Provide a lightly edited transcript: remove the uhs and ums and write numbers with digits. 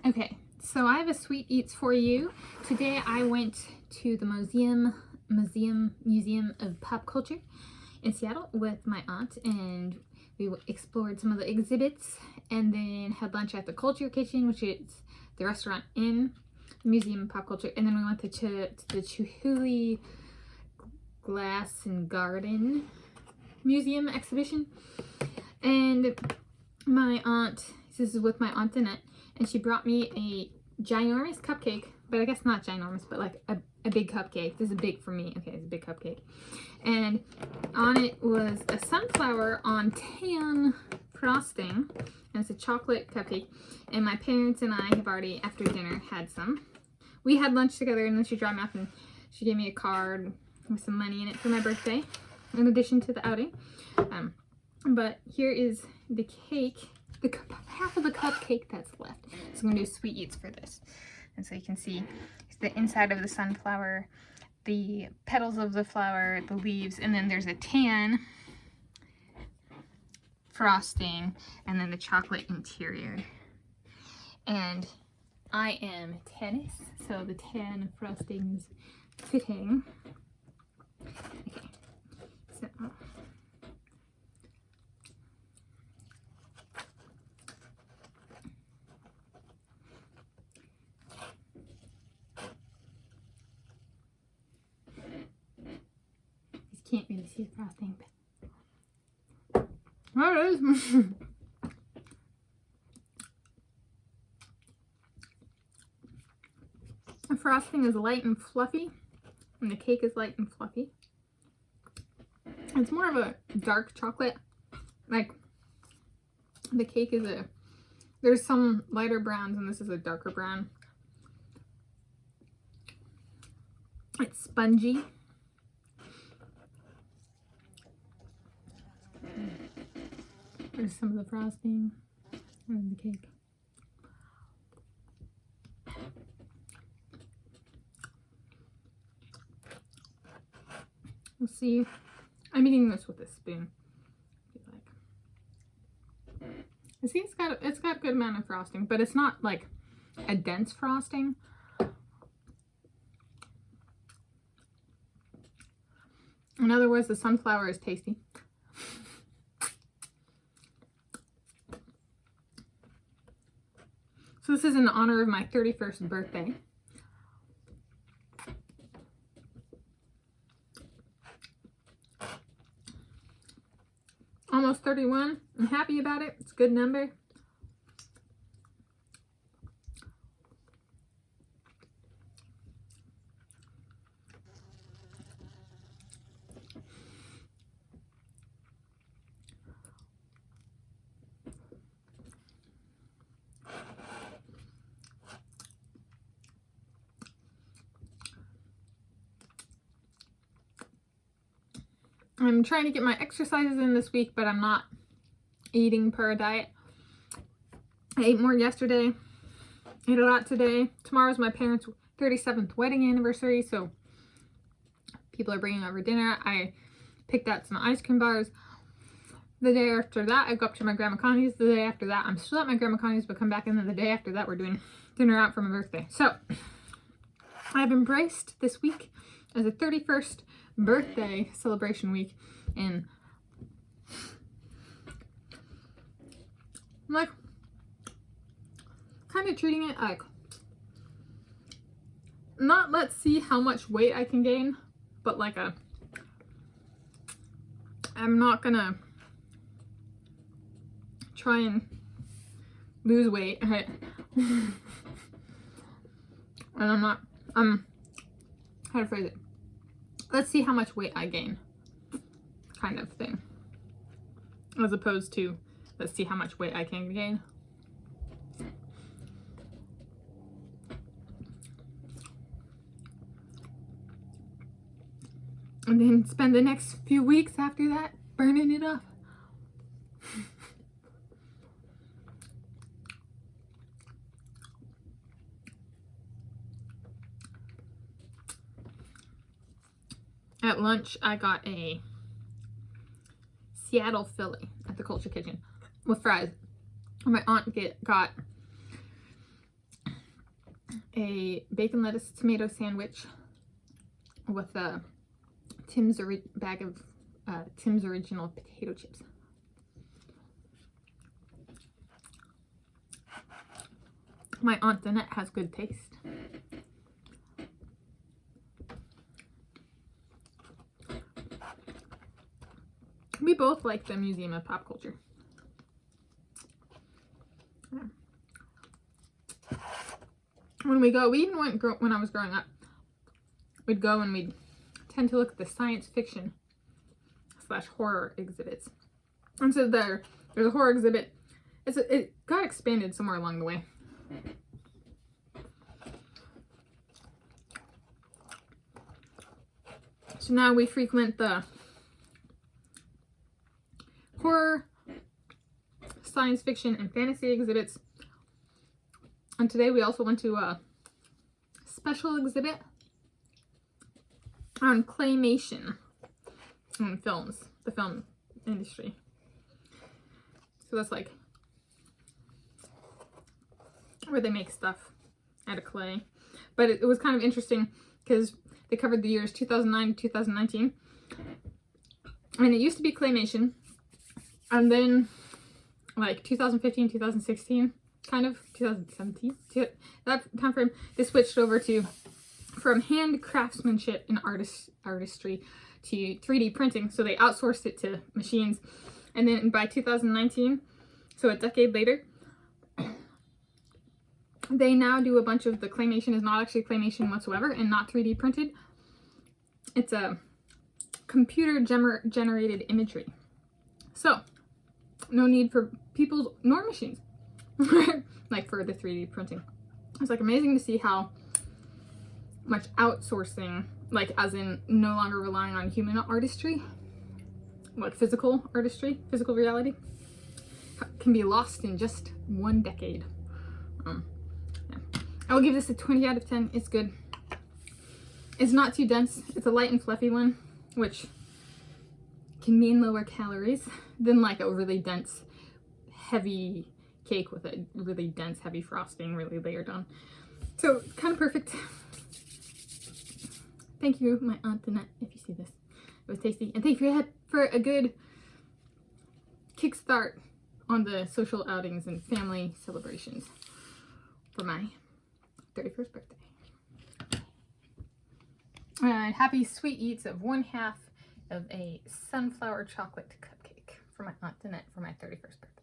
Okay, so I have a sweet eats for you. Today I went to the Museum of Pop Culture in Seattle with my aunt, and we explored some of the exhibits and then had lunch at the Culture Kitchen, which is the restaurant in the Museum of Pop Culture, and then we went to the Chihuly Glass and Garden Museum exhibition. And my aunt, this is with my Aunt Danette, and she brought me a ginormous cupcake, but I guess not ginormous, but like a big cupcake. This is big for me. Okay, it's a big cupcake. And on it was a sunflower on tan frosting, and it's a chocolate cupcake. And my parents and I have already, after dinner, had some. We had lunch together, and then she dropped me off, and she gave me a card with some money in it for my birthday, in addition to the outing. But here is the cake, half of the cupcake that's left. So I'm gonna do sweet eats for this. And so you can see the inside of the sunflower, the petals of the flower, the leaves, and then there's a tan frosting, and then the chocolate interior. And I am Tanis, so the tan frosting is fitting. Okay, so can't really see the frosting, but there it is. The frosting is light and fluffy, and the cake is light and fluffy. It's more of a dark chocolate. Like, the cake is there's some lighter browns, and this is a darker brown. It's spongy. There's some of the frosting and the cake. We'll see. I'm eating this with a spoon. You see, it's got a good amount of frosting, but it's not like a dense frosting. In other words, the sunflower is tasty. So this is in honor of my 31st birthday. Almost 31. I'm happy about it. It's a good number. I'm trying to get my exercises in this week, but I'm not eating per a diet. I ate more yesterday. Ate a lot today. Tomorrow's my parents' 37th wedding anniversary, so people are bringing over dinner. I picked out some ice cream bars. The day after that, I go up to my Grandma Connie's. The day after that, I'm still at my Grandma Connie's, but come back, and then the day after that, we're doing dinner out for my birthday. So I've embraced this week as a 31st birthday celebration week, and I'm like kind of treating it like not let's see how much weight I can gain, but like I'm not gonna try and lose weight, right? And how to phrase it, let's see how much weight I gain, kind of thing, as opposed to let's see how much weight I can gain. And then spend the next few weeks after that burning it off. At lunch, I got a Seattle Philly at the Culture Kitchen with fries. My aunt got a bacon lettuce tomato sandwich with a bag of Tim's original potato chips. My Aunt Danette has good taste. We both like the Museum of Pop Culture. Yeah. When we go, we even went when I was growing up. We'd go and we'd tend to look at the science fiction / horror exhibits. And so there's a horror exhibit. It got expanded somewhere along the way. So now we frequent the horror, science fiction, and fantasy exhibits. And today we also went to a special exhibit on claymation and films, the film industry. So that's like where they make stuff out of clay. But it was kind of interesting because they covered the years 2009 to 2019. And it used to be claymation. And then like 2015, 2016, kind of 2017, that time frame, they switched over to from hand craftsmanship and artistry to 3D printing. So they outsourced it to machines. And then by 2019, so a decade later, they now do a bunch of the claymation is not actually claymation whatsoever and not 3D printed. It's a computer generated imagery. So no need for people nor machines like for the 3D printing. It's like amazing to see how much outsourcing, like as in no longer relying on human artistry, like physical artistry, physical reality, can be lost in just one decade. Yeah. I will give this a 20 out of 10. It's good. It's not too dense. It's a light and fluffy one, which can mean lower calories than like a really dense, heavy cake with a really dense, heavy frosting really layered on. So kind of perfect. Thank you, my Aunt Danette, if you see this. It was tasty. And thank you for a good kickstart on the social outings and family celebrations for my 31st birthday. And happy sweet eats of 1/2 of a sunflower chocolate cupcake for my Aunt Danette for my 31st birthday.